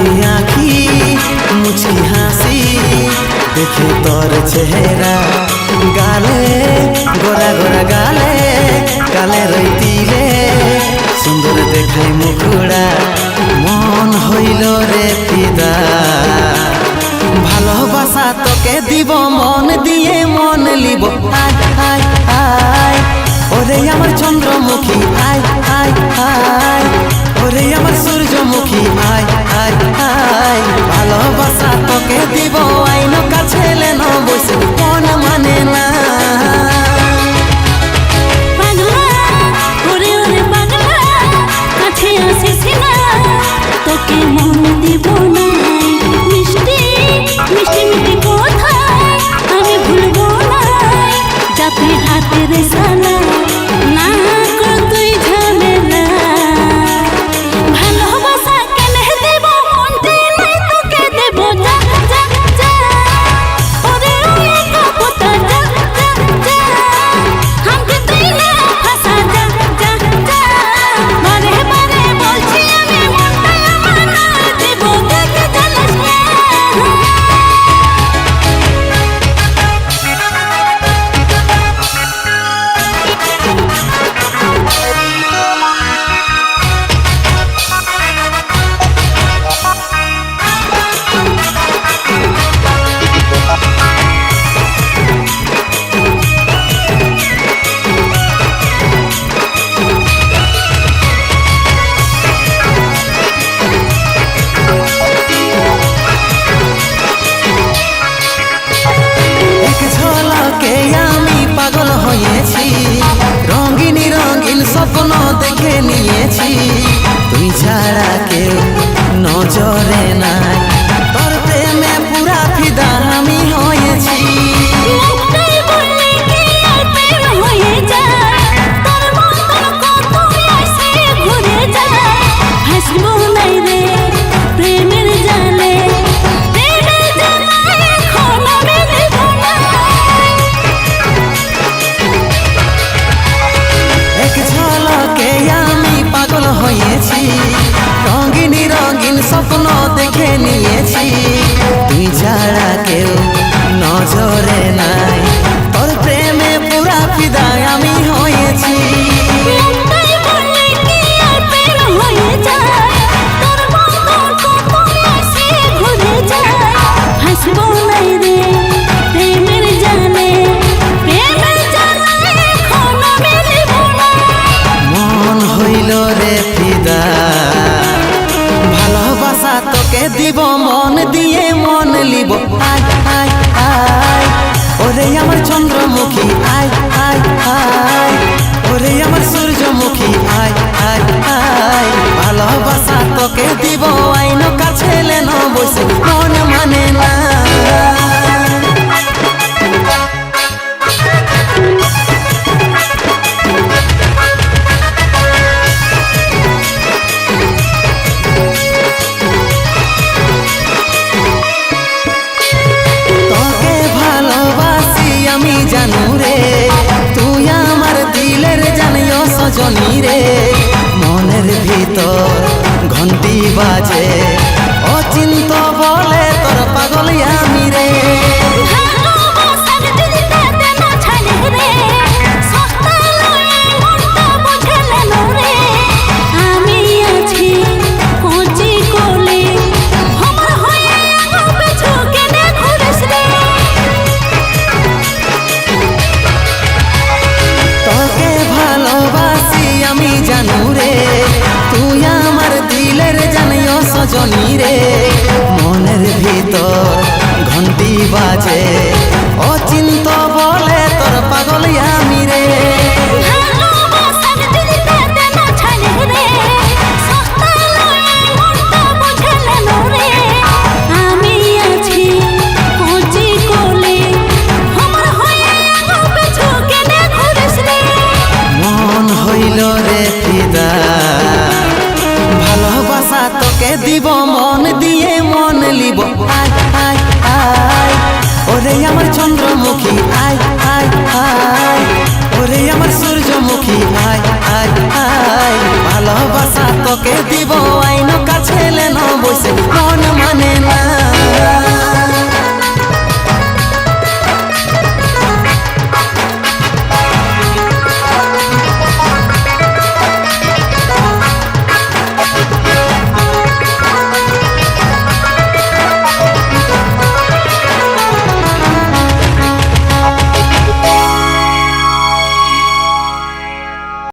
के आँखी मुझकी हासी देखे तोर चेहरा गाले गोरा गोरा गाले गाले रईतिले सुंदर देखाय मुखड़ा मन हইল रे फिदा ভালোবাসা তোকে দিব মন দিয়ে মন লিব আয় আয় আয় ওরে আমার চন্দ্রমুখী আয় আয় আয় ওরে আমার সূর্যমুখী আয় আয় আয় ভালোবাসা তোকে দিব আইনো কাছে লেনো বসে মন মানে না পাগলা ওরে ওরে পাগলা কাছে আসিস না তোকে মন দিব না মিষ্টি মিষ্টি মিষ্টি কথা আমি ভুলবো না যাতে হাতের সালা না কর তুই ঝামেলা ভালোবাসা কেনে দেব মনতে নাই তোকে দেব যা যা যা ওরে ওরে কপতা যা যা যা हमके তুই না ফাসা যা যা যা বারে বারে বলছি আমি মনটা আমার দেব দেখে জানাস না এক ঝলকে আমি পাগল হয়েছি রঙিন রঙিন স্বপ্ন দেখে নিয়েছি তুই ছাড়া কেউ নজরে নাই তোর প্রেমে পুরা ফিদা আমি হয়েছি মুখটাই বললে কি আর প্রেম হয়ে যায় তোর মতন কত আসে ঘুরে যায় হাসবো নাই রে প্রেমের জালে প্রেমের জালে এখন আমি দেব না এক ঝলকে আমি পাগল হয়েছি রঙিন রঙিন স্বপ্ন দেখে নিয়েছি তুই ছাড়া কেউ নজরে নাই তোর প্রেমে পুরা ফিদা আমি হয়েছি মুখটাই বললে কি আর প্রেম হয়ে যায় তোর মতন কত আসে ঘুরে যায় হাসবো নাই রে প্রেমের জালে প্রেমের জালে এখন আমি দেব না মন হইল রে ফিদা ভালোবাসা তোকে দিব মন দিয়ে মন লিব আয় আয় আয় ওরে আমার চন্দ্রমুখী আয় আয় আয় ওরে আমার সূর্যমুখী আয় আয় আয় ভালোবাসা তোকে দিব আইনো কাছে লেনো বসে মন মানে না তোকে ভালোবাসি আমি জানু রে তুই আমার দিলের জানিও সজনী রে মনের ভিতর ঘন্টি বাজে